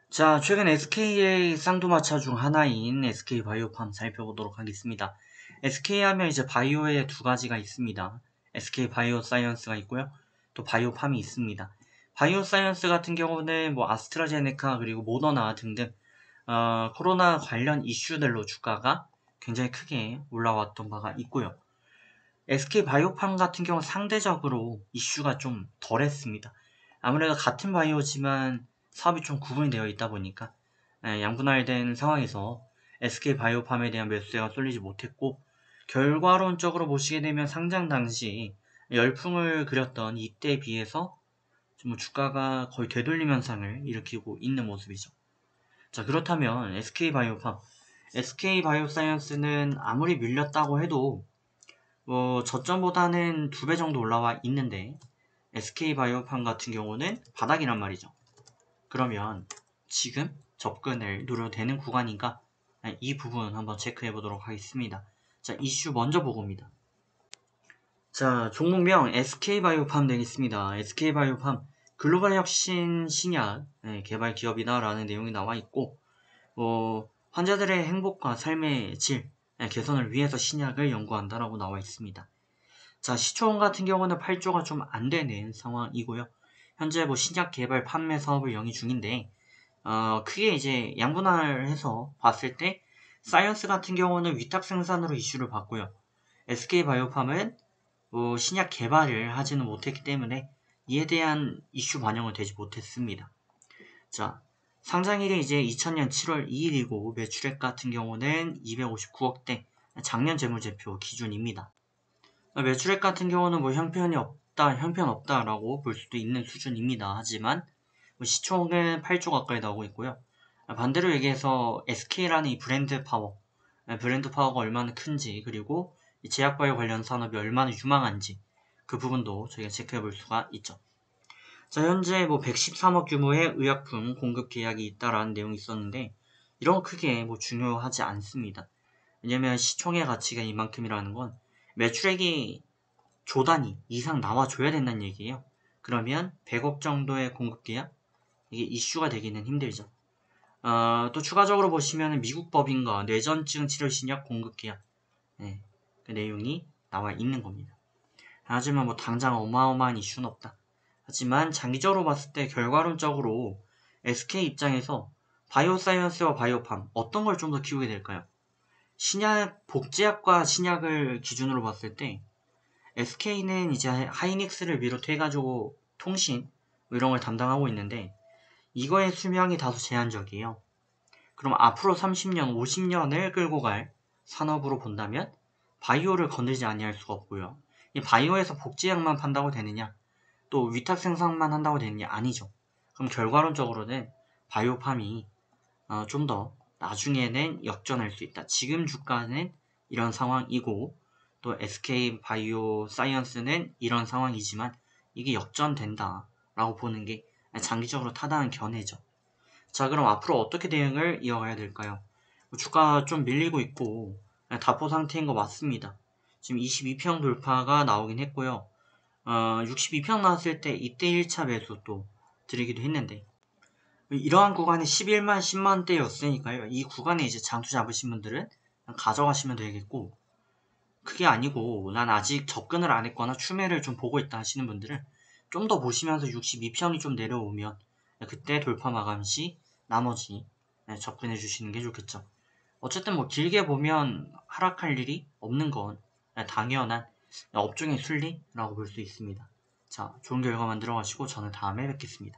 자, 최근 SK의 쌍두마차 중 하나인 SK바이오팜 살펴보도록 하겠습니다. SK 하면 이제 바이오에 두 가지가 있습니다. SK바이오사이언스가 있고요. 또 바이오팜이 있습니다. 바이오사이언스 같은 경우는 뭐 아스트라제네카 그리고 모더나 등등 코로나 관련 이슈들로 주가가 굉장히 크게 올라왔던 바가 있고요. SK바이오팜 같은 경우는 상대적으로 이슈가 좀 덜했습니다. 아무래도 같은 바이오지만 사업이 좀 구분이 되어 있다 보니까 양분할된 상황에서 SK바이오팜에 대한 매수세가 쏠리지 못했고, 결과론적으로 보시게 되면 상장 당시 열풍을 그렸던 이때에 비해서 좀 주가가 거의 되돌림 현상을 일으키고 있는 모습이죠. 자, 그렇다면 SK바이오팜, SK바이오사이언스는 아무리 밀렸다고 해도 저점보다는 2배 정도 올라와 있는데 SK바이오팜 같은 경우는 바닥이란 말이죠. 그러면 지금 접근을 노려도 되는 구간인가? 이 부분 한번 체크해 보도록 하겠습니다. 자, 이슈 먼저 보고입니다. 자, 종목명 SK바이오팜 되겠습니다. SK바이오팜 글로벌 혁신 신약 개발 기업이다라는 내용이 나와 있고, 환자들의 행복과 삶의 질 개선을 위해서 신약을 연구한다라고 나와 있습니다. 자, 시총 같은 경우는 8조가 좀 안 되는 상황이고요. 현재 신약 개발 판매 사업을 영위 중인데, 크게 이제 양분할해서 봤을 때 사이언스 같은 경우는 위탁 생산으로 이슈를 받고요. SK바이오팜은 신약 개발을 하지는 못했기 때문에 이에 대한 이슈 반영은 되지 못했습니다. 자, 상장일이 이제 2000년 7월 2일이고 매출액 같은 경우는 259억대, 작년 재무제표 기준입니다. 매출액 같은 경우는 형편없다라고 볼 수도 있는 수준입니다. 하지만 시총은 8조 가까이 나오고 있고요. 반대로 얘기해서 SK라는 이 브랜드 파워가 얼마나 큰지, 그리고 이 제약바이오 관련 산업이 얼마나 유망한지 그 부분도 저희가 체크해 볼 수가 있죠. 자, 현재 113억 규모의 의약품 공급 계약이 있다라는 내용이 있었는데, 이런 거 크게 중요하지 않습니다. 왜냐면 시총의 가치가 이만큼이라는 건 매출액이 조 단위 이상 나와줘야 된다는 얘기예요. 그러면 100억 정도의 공급 계약, 이게 이슈가 되기는 힘들죠. 또 추가적으로 보시면 미국 법인과 뇌전증 치료 신약 공급 계약, 그 내용이 나와 있는 겁니다. 하지만 당장 어마어마한 이슈는 없다. 하지만 장기적으로 봤을 때 결과론적으로 SK 입장에서 바이오사이언스와 바이오팜 어떤 걸 좀 더 키우게 될까요? 신약, 복제약과 신약을 기준으로 봤을 때 SK는 이제 하이닉스를 비롯해가지고 통신 이런 걸 담당하고 있는데, 이거의 수명이 다소 제한적이에요. 그럼 앞으로 30년, 50년을 끌고 갈 산업으로 본다면 바이오를 건들지 아니할 수가 없고요. 이 바이오에서 복제약만 판다고 되느냐, 또 위탁 생산만 한다고 되느냐, 아니죠. 그럼 결과론적으로는 바이오팜이 좀 더 나중에는 역전할 수 있다. 지금 주가는 이런 상황이고, 또 SK 바이오 사이언스는 이런 상황이지만 이게 역전된다 라고 보는 게 장기적으로 타당한 견해죠. 자, 그럼 앞으로 어떻게 대응을 이어가야 될까요? 주가 좀 밀리고 있고 다포 상태인 거 맞습니다. 지금 22평 돌파가 나오긴 했고요. 62평 나왔을 때 이때 1차 매수 또 드리기도 했는데, 이러한 구간이 11만 10만대였으니까요. 이 구간에 이제 장투 잡으신 분들은 가져가시면 되겠고, 그게 아니고 난 아직 접근을 안 했거나 추매를 좀 보고 있다 하시는 분들은 좀 더 보시면서 62평이 좀 내려오면 그때 돌파 마감 시 나머지 접근해 주시는 게 좋겠죠. 어쨌든 길게 보면 하락할 일이 없는 건 당연한 업종의 순리라고 볼 수 있습니다. 자, 좋은 결과 만들어 가시고 저는 다음에 뵙겠습니다.